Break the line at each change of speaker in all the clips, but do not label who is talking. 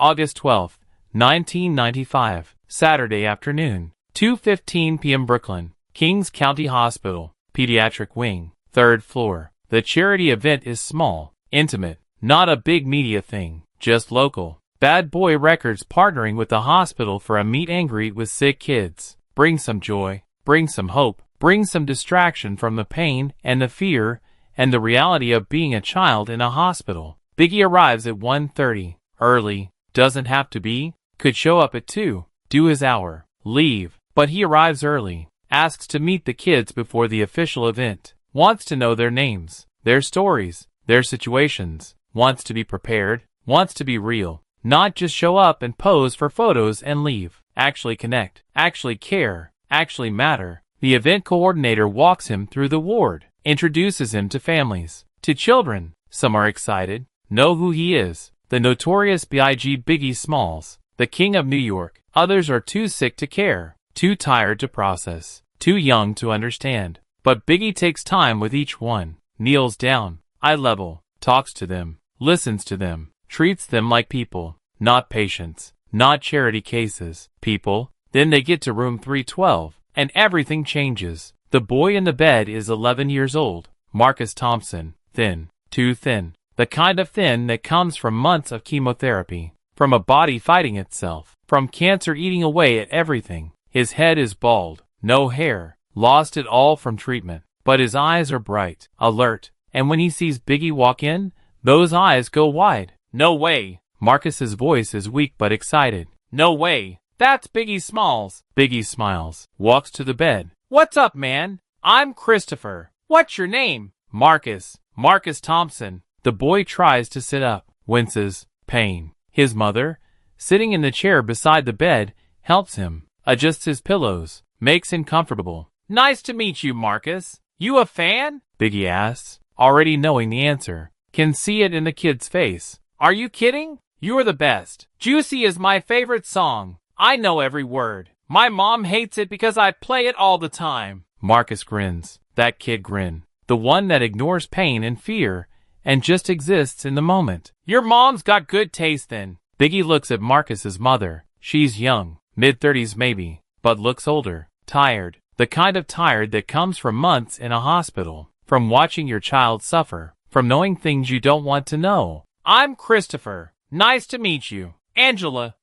August 12, 1995, Saturday afternoon, 2:15 p.m. Brooklyn, Kings County Hospital, Pediatric Wing, 3rd floor. The charity event is small, intimate, not a big media thing, just local. Bad Boy Records partnering with the hospital for a meet and greet with sick kids. Bring some joy, bring some hope, bring some distraction from the pain and the fear and the reality of being a child in a hospital. Biggie arrives at 1:30, early, doesn't have to be, could show up at 2, do his hour, leave, but he arrives early, asks to meet the kids before the official event, wants to know their names, their stories, their situations, wants to be prepared, wants to be real, not just show up and pose for photos and leave, actually connect, actually care, actually matter. The event coordinator walks him through the ward, introduces him to families, to children. Some are excited, know who he is, the notorious B.I.G. Biggie Smalls, the King of New York. Others are too sick to care, too tired to process, too young to understand. But Biggie takes time with each one, kneels down, eye level, talks to them, listens to them, treats them like people, not patients, not charity cases, people. Then they get to room 312, and everything changes. The boy in the bed is 11 years old, Marcus Thompson, thin, too thin, the kind of thin that comes from months of chemotherapy, from a body fighting itself, from cancer eating away at everything. His head is bald, no hair, lost it all from treatment, but his eyes are bright, alert, and when he sees Biggie walk in, those eyes go wide. No way. Marcus's voice is weak but excited. No way. That's Biggie Smalls. Biggie smiles, walks to the bed. What's up, man? I'm Christopher. What's your name? Marcus. Marcus Thompson. The boy tries to sit up, winces, pain. His mother, sitting in the chair beside the bed, helps him, adjusts his pillows, makes him comfortable. Nice to meet you, Marcus. You a fan? Biggie asks, already knowing the answer. Can see it in the kid's face. Are you kidding? You're the best. Juicy is my favorite song. I know every word. My mom hates it because I play it all the time. Marcus grins. That kid grin. The one that ignores pain and fear and just exists in the moment. Your mom's got good taste then. Biggie looks at Marcus's mother. She's young, mid-30s maybe, but looks older, tired. The kind of tired that comes from months in a hospital, from watching your child suffer, from knowing things you don't want to know. I'm Christopher. Nice to meet you. Angela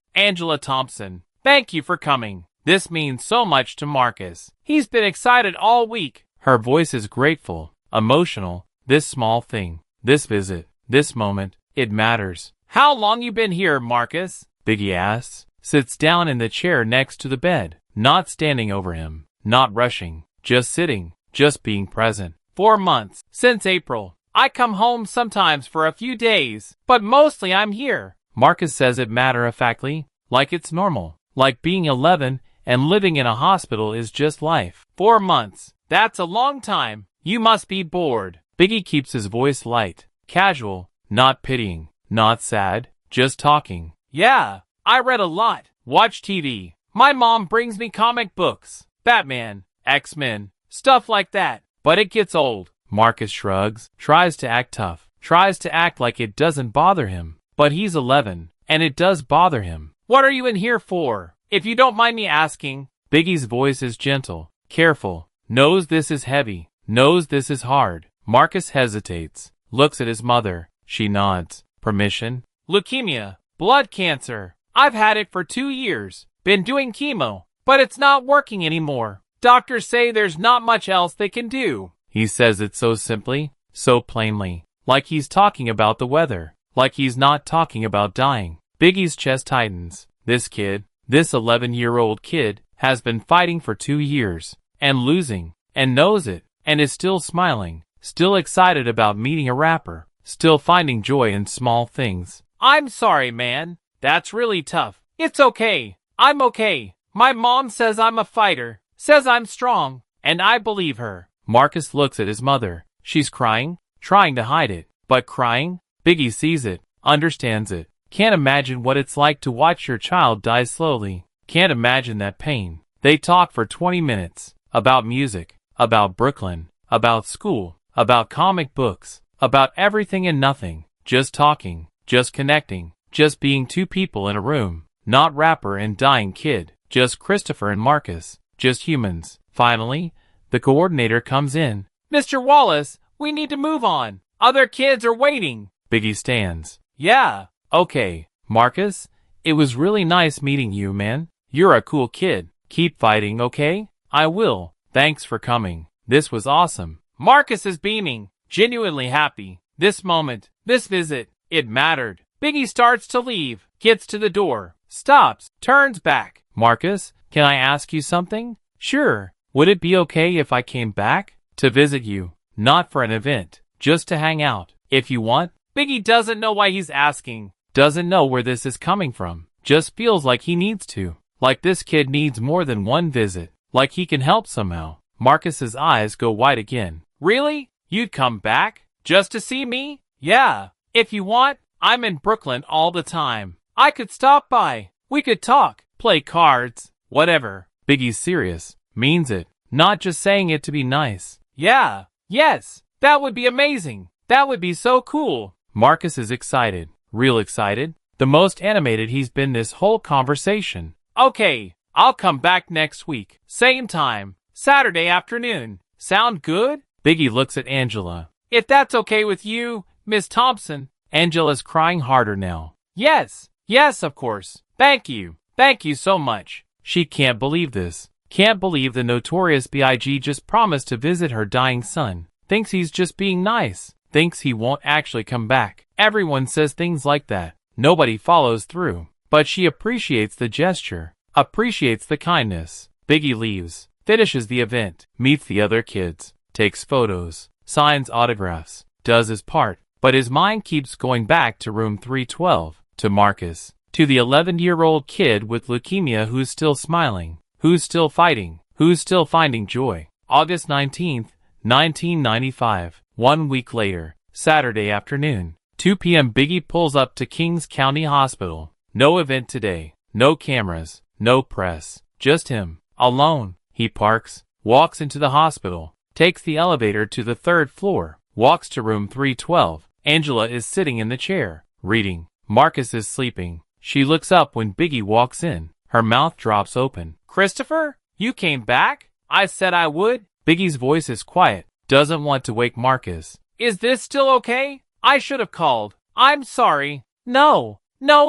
Thompson. Thank you for coming. This means so much to Marcus. He's been excited all week. Her voice is grateful, emotional. This small thing, this visit, this moment, it matters. How long you been here, Marcus? Biggie asks, sits down in the chair next to the bed, not standing over him, not rushing, just sitting, just being present. 4 months, since April. I come home sometimes for a few days, but mostly I'm here. Marcus says it matter-of-factly, like it's normal, like being 11 and living in a hospital is just life. 4 months, that's a long time. You must be bored. Biggie keeps his voice light, casual, not pitying, not sad, just talking. Yeah, I read a lot, watch TV. My mom brings me comic books, Batman, X-Men, stuff like that, but it gets old. Marcus shrugs, tries to act tough, tries to act like it doesn't bother him, but he's 11, and it does bother him. What are you in here for, if you don't mind me asking? Biggie's voice is gentle, careful, knows this is heavy, knows this is hard. Marcus hesitates, looks at his mother. She nods. Permission? Leukemia, blood cancer. I've had it for 2 years, been doing chemo, but it's not working anymore. Doctors say there's not much else they can do. He says it so simply, so plainly, like he's talking about the weather, like he's not talking about dying. Biggie's chest tightens. This kid, this 11-year-old kid, has been fighting for 2 years, and losing, and knows it, and is still smiling, still excited about meeting a rapper, still finding joy in small things. I'm sorry, man. That's really tough. It's okay. I'm okay. My mom says I'm a fighter, says I'm strong, and I believe her. Marcus looks at his mother. She's crying, trying to hide it, but crying. Biggie sees it, understands it. Can't imagine what it's like to watch your child die slowly. Can't imagine that pain. They talk for 20 minutes, about music, about Brooklyn, about school, about comic books, about everything and nothing. Just talking, just connecting. Just being two people in a room. Not rapper and dying kid. Just Christopher and Marcus. Just humans. Finally, the coordinator comes in. Mr. Wallace, we need to move on. Other kids are waiting. Biggie stands. Yeah. Okay. Marcus, it was really nice meeting you, man. You're a cool kid. Keep fighting, okay? I will. Thanks for coming. This was awesome. Marcus is beaming. Genuinely happy. This moment. This visit. It mattered. Biggie starts to leave. Gets to the door. Stops. Turns back. Marcus, can I ask you something? Sure. Would it be okay if I came back? To visit you. Not for an event. Just to hang out. If you want. Biggie doesn't know why he's asking. Doesn't know where this is coming from. Just feels like he needs to. Like this kid needs more than one visit. Like he can help somehow. Marcus's eyes go wide again. Really? You'd come back? Just to see me? Yeah. If you want, I'm in Brooklyn all the time. I could stop by. We could talk. Play cards. Whatever. Biggie's serious. Means it. Not just saying it to be nice. Yeah. Yes. That would be amazing. That would be so cool. Marcus is excited. Real excited. The most animated he's been this whole conversation. Okay. I'll come back next week. Same time. Saturday afternoon. Sound good? Biggie looks at Angela. If that's okay with you, Miss Thompson. Angela's crying harder now. Yes. Yes, of course. Thank you. Thank you so much. She can't believe this. Can't believe the notorious Big just promised to visit her dying son. Thinks he's just being nice. Thinks he won't actually come back. Everyone says things like that. Nobody follows through. But she appreciates the gesture. Appreciates the kindness. Biggie leaves. Finishes the event. Meets the other kids. Takes photos. Signs autographs. Does his part. But his mind keeps going back to room 312. To Marcus. To the 11-year-old kid with leukemia who's still smiling. Who's still fighting. Who's still finding joy. August 19th, 1995. 1 week later. Saturday afternoon. 2 p.m. Biggie pulls up to Kings County Hospital. No event today. No cameras. No press. Just him. Alone. He parks. Walks into the hospital. Takes the elevator to the 3rd floor. Walks to room 312. Angela is sitting in the chair. Reading. Marcus is sleeping. She looks up when Biggie walks in. Her mouth drops open. Christopher? You came back? I said I would. Biggie's voice is quiet. Doesn't want to wake Marcus. Is this still okay? I should have called. I'm sorry. No,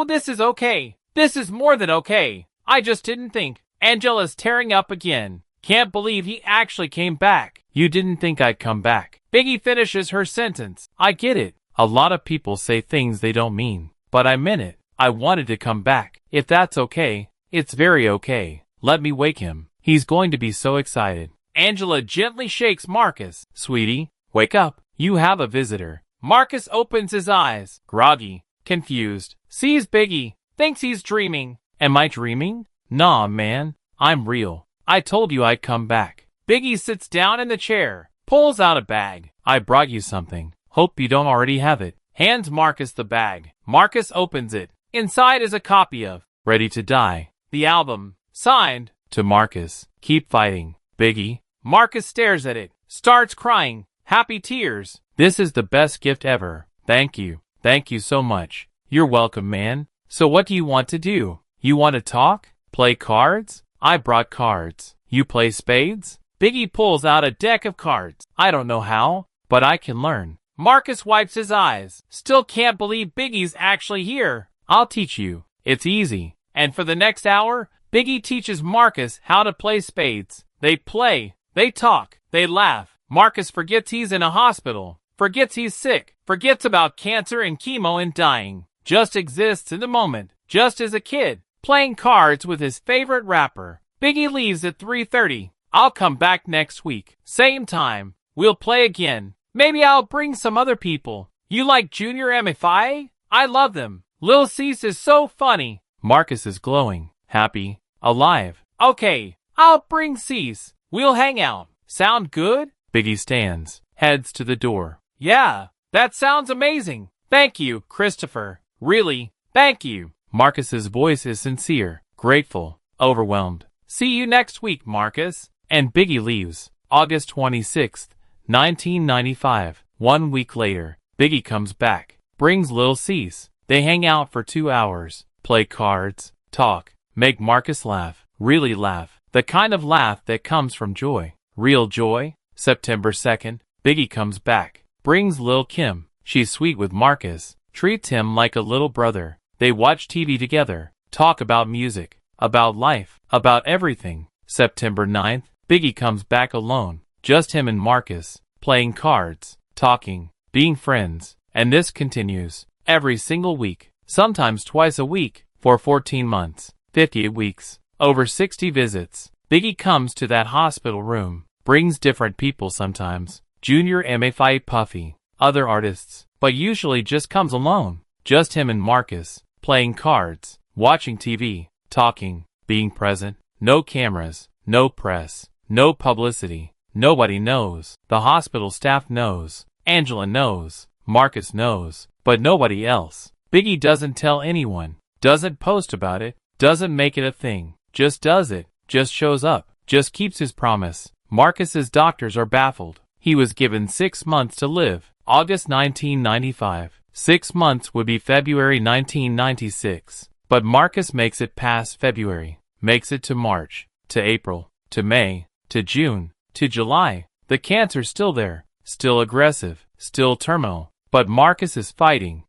this is okay. This is more than okay. I just didn't think. Angela's tearing up again. Can't believe he actually came back. You didn't think I'd come back. Biggie finishes her sentence. I get it. A lot of people say things they don't mean. But I meant it. I wanted to come back. If that's okay, it's very okay. Let me wake him. He's going to be so excited. Angela gently shakes Marcus. Sweetie, wake up. You have a visitor. Marcus opens his eyes. Groggy. Confused. Sees Biggie. Thinks he's dreaming. Am I dreaming? Nah, man. I'm real. I told you I'd come back. Biggie sits down in the chair. Pulls out a bag. I brought you something. Hope you don't already have it. Hands Marcus the bag. Marcus opens it. Inside is a copy of Ready to Die. The album. Signed. To Marcus. Keep fighting. Biggie. Marcus stares at it. Starts crying. Happy tears. This is the best gift ever. Thank you. Thank you so much. You're welcome, man. So what do you want to do? You want to talk? Play cards? I brought cards. You play spades? Biggie pulls out a deck of cards. I don't know how, but I can learn. Marcus wipes his eyes. Still can't believe Biggie's actually here. I'll teach you. It's easy. And for the next hour, Biggie teaches Marcus how to play spades. They play. They talk. They laugh. Marcus forgets he's in a hospital. Forgets he's sick. Forgets about cancer and chemo and dying. Just exists in the moment. Just as a kid. Playing cards with his favorite rapper. Biggie leaves at 3:30. I'll come back next week. Same time. We'll play again. Maybe I'll bring some other people. You like Junior M.A.F.I.A? I love them. Lil Cease is so funny. Marcus is glowing. Happy. Alive. Okay. I'll bring Cease. We'll hang out. Sound good? Biggie stands. Heads to the door. Yeah. That sounds amazing. Thank you, Christopher. Really. Thank you. Marcus's voice is sincere. Grateful. Overwhelmed. See you next week, Marcus. And Biggie leaves. August 26th. 1995. 1 week later, Biggie comes back. Brings Lil Cease. They hang out for 2 hours, play cards, talk, make Marcus laugh, really laugh, the kind of laugh that comes from joy. Real joy. September 2nd, Biggie comes back, brings Lil' Kim. She's sweet with Marcus, treats him like a little brother. They watch TV together, talk about music, about life, about everything. September 9th, Biggie comes back alone, just him and Marcus, playing cards, talking, being friends, and this continues every single week, sometimes twice a week, for 14 months, 58 weeks, over 60 visits. Biggie comes to that hospital room, brings different people sometimes, Junior M.A.F.I.A, Puffy, other artists, but usually just comes alone, just him and Marcus, playing cards, watching TV, talking, being present, no cameras, no press, no publicity, nobody knows, the hospital staff knows, Angela knows, Marcus knows, but nobody else. Biggie doesn't tell anyone, doesn't post about it, doesn't make it a thing, just does it, just shows up, just keeps his promise. Marcus's doctors are baffled. He was given 6 months to live, August 1995. 6 months would be February 1996. But Marcus makes it past February, makes it to March, to April, to May, to June, to July. The cancer's still there, still aggressive, still terminal. But Marcus is fighting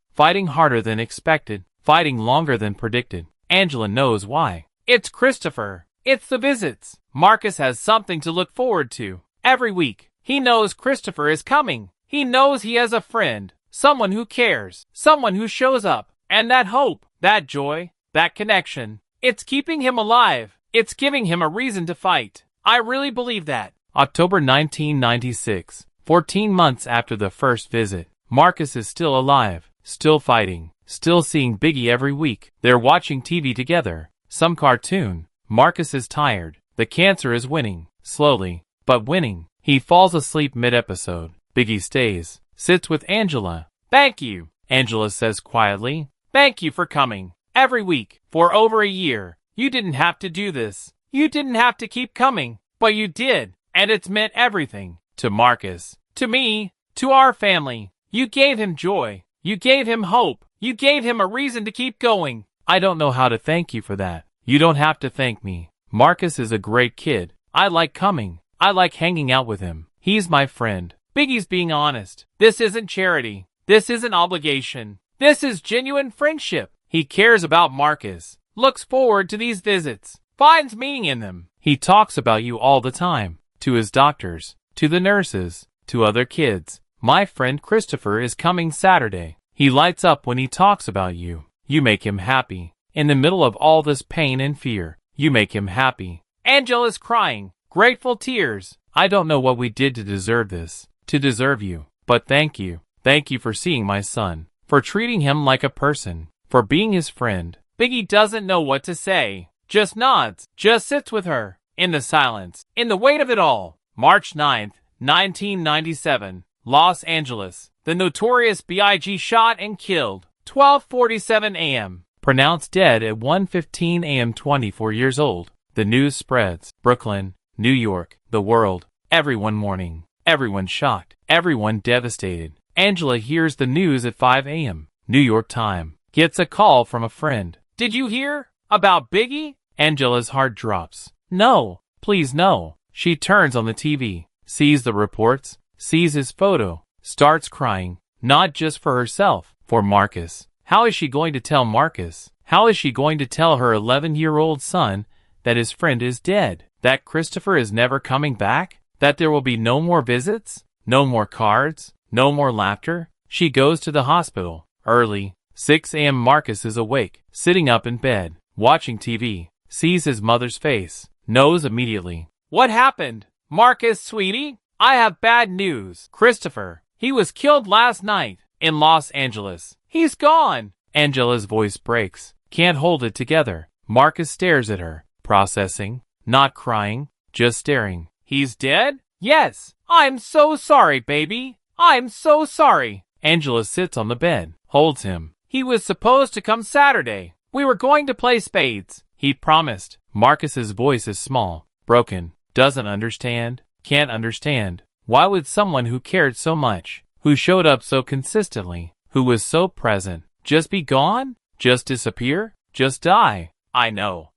harder than expected, fighting longer than predicted. Angela knows why. It's Christopher. It's the visits. Marcus has something to look forward to. Every week, he knows Christopher is coming. He knows he has a friend, someone who cares, someone who shows up. And that hope, that joy, that connection, it's keeping him alive. It's giving him a reason to fight. I really believe that. October 1996, 14 months after the first visit, Marcus is still alive, still fighting, still seeing Biggie every week. They're watching TV together, some cartoon. Marcus is tired. The cancer is winning, slowly, but winning. He falls asleep mid-episode. Biggie stays, sits with Angela. Thank you, Angela says quietly. Thank you for coming. Every week, for over a year. You didn't have to do this. You didn't have to keep coming, but you did, and it's meant everything. To Marcus, to me, to our family. You gave him joy. You gave him hope. You gave him a reason to keep going. I don't know how to thank you for that. You don't have to thank me. Marcus is a great kid. I like coming. I like hanging out with him. He's my friend. Biggie's being honest. This isn't charity. This isn't obligation. This is genuine friendship. He cares about Marcus. Looks forward to these visits. Finds meaning in them. He talks about you all the time. To his doctors. To the nurses. To other kids. My friend Christopher is coming Saturday. He lights up when he talks about you. You make him happy. In the middle of all this pain and fear, you make him happy. Angela's crying. Grateful tears. I don't know what we did to deserve this, to deserve you. But thank you. Thank you for seeing my son. For treating him like a person. For being his friend. Biggie doesn't know what to say. Just nods. Just sits with her. In the silence. In the weight of it all. March 9th, 1997. Los Angeles. The notorious B.I.G. shot and killed. 12:47 a.m. Pronounced dead at 1:15 a.m. 24 years old. The news spreads. Brooklyn, New York, the world. Everyone mourning. Everyone shocked. Everyone devastated. Angela hears the news at 5 a.m. New York time. Gets a call from a friend. Did you hear about Biggie? Angela's heart drops. No, please no. She turns on the TV, sees the reports, sees his photo, starts crying. Not just for herself, for Marcus. How is she going to tell Marcus? How is she going to tell her 11-year-old son that his friend is dead? That Christopher is never coming back? That there will be no more visits? No more cards? No more laughter? She goes to the hospital. Early. 6 a.m. Marcus is awake, sitting up in bed, watching TV. Sees his mother's face. Knows immediately. What happened? Marcus, sweetie? I have bad news. Christopher. He was killed last night. In Los Angeles. He's gone. Angela's voice breaks. Can't hold it together. Marcus stares at her. Processing. Not crying. Just staring. He's dead? Yes. I'm so sorry, baby. I'm so sorry. Angela sits on the bed. Holds him. He was supposed to come Saturday. We were going to play spades. He promised. Marcus's voice is small. Broken. Doesn't understand. Can't understand. Why would someone who cared so much, who showed up so consistently, who was so present, Just be gone? Just disappear? Just die? I know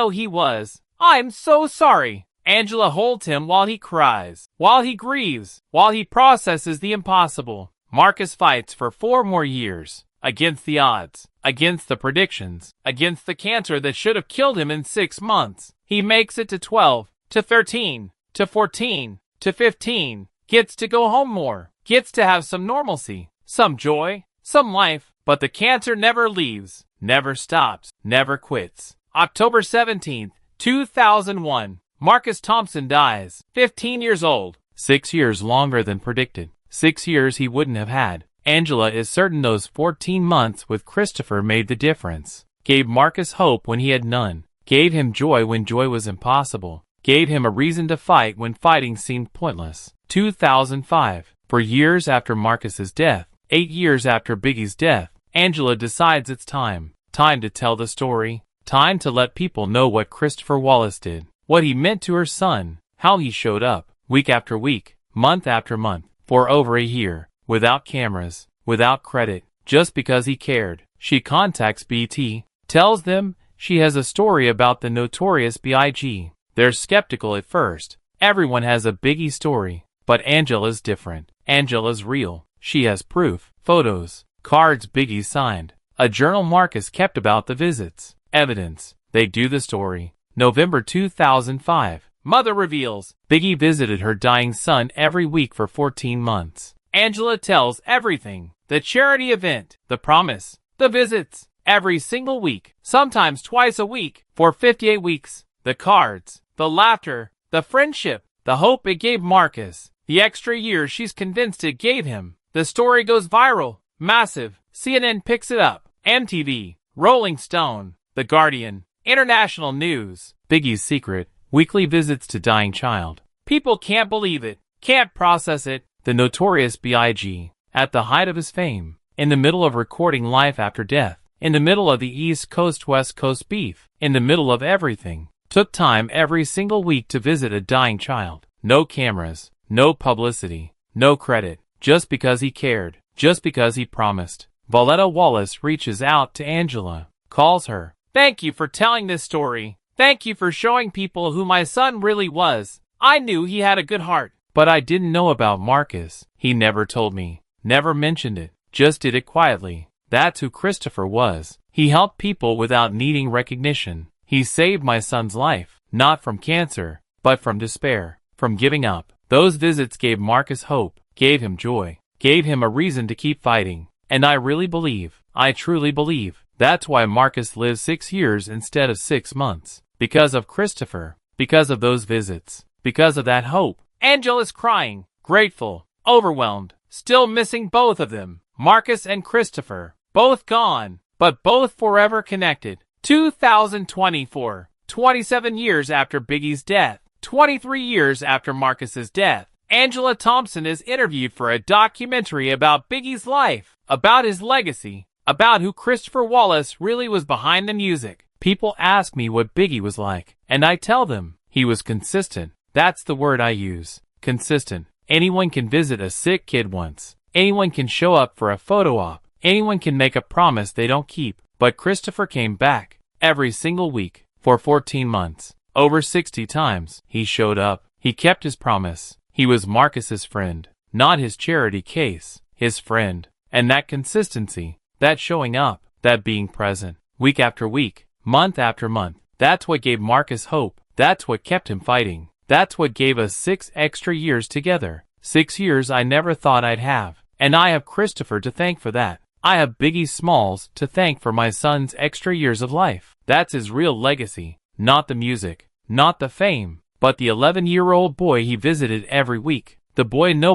he was. I'm so sorry. Angela holds him while he cries, while he grieves, while he processes the impossible. Marcus fights for 4 more years, against the odds, against the predictions, against the cancer that should have killed him in 6 months. He makes it to 12, to 13, to 14, to 15, gets to go home more, gets to have some normalcy, some joy, some life, but the cancer never leaves, never stops, never quits. October 17th, 2001. Marcus Thompson dies, 15 years old, 6 years longer than predicted, 6 years he wouldn't have had. Angela is certain those 14 months with Christopher made the difference. Gave Marcus hope when he had none, gave him joy when joy was impossible, gave him a reason to fight when fighting seemed pointless. 2005. For years after Marcus's death, 8 years after Biggie's death, Angela decides it's time. Time to tell the story. Time to let people know what Christopher Wallace did. What he meant to her son. How he showed up, week after week, month after month, for over a year, without cameras, without credit, just because he cared. She contacts BT, tells them she has a story about the notorious B.I.G. They're skeptical at first. Everyone has a Biggie story, but Angela's different. Angela's real. She has proof, photos, cards Biggie signed, a journal Marcus kept about the visits, evidence. They do the story. November 2005. Mother reveals Biggie visited her dying son every week for 14 months. Angela tells everything. The charity event, the promise, the visits, every single week, sometimes twice a week, for 58 weeks. The cards, the laughter, the friendship, the hope it gave Marcus, the extra years she's convinced it gave him. The story goes viral, massive. CNN picks it up. MTV, Rolling Stone, The Guardian, International News. Biggie's secret, weekly visits to dying child. People can't believe it, can't process it. The notorious B.I.G., at the height of his fame, in the middle of recording Life After Death, in the middle of the East Coast-West Coast beef, in the middle of everything, took time every single week to visit a dying child. No cameras, no publicity, no credit, just because he cared, just because he promised. Voletta Wallace reaches out to Angela, calls her. Thank you for telling this story. Thank you for showing people who my son really was. I knew he had a good heart, but I didn't know about Marcus. He never told me, never mentioned it, just did it quietly. That's who Christopher was. He helped people without needing recognition. He saved my son's life, not from cancer, but from despair, from giving up. Those visits gave Marcus hope, gave him joy, gave him a reason to keep fighting. And I really believe, I truly believe, that's why Marcus lived 6 years instead of 6 months. Because of Christopher, because of those visits, because of that hope. Angela's crying, grateful, overwhelmed, still missing both of them. Marcus and Christopher, both gone, but both forever connected. 2024, 27 years after Biggie's death, 23 years after Marcus's death, Angela Thompson is interviewed for a documentary about Biggie's life, about his legacy, about who Christopher Wallace really was behind the music. People ask me what Biggie was like, and I tell them, he was consistent. That's the word I use. Consistent. Anyone can visit a sick kid once. Anyone can show up for a photo op. Anyone can make a promise they don't keep. But Christopher came back every single week for 14 months. Over 60 times he showed up. He kept his promise. He was Marcus's friend, not his charity case. His friend. And that consistency, that showing up, that being present, week after week, month after month, that's what gave Marcus hope. That's what kept him fighting. That's what gave us 6 extra years together. 6 years I never thought I'd have. And I have Christopher to thank for that. I have Biggie Smalls to thank for my son's extra years of life. That's his real legacy. Not the music, not the fame, but the 11-year-old boy he visited every week. The boy nobody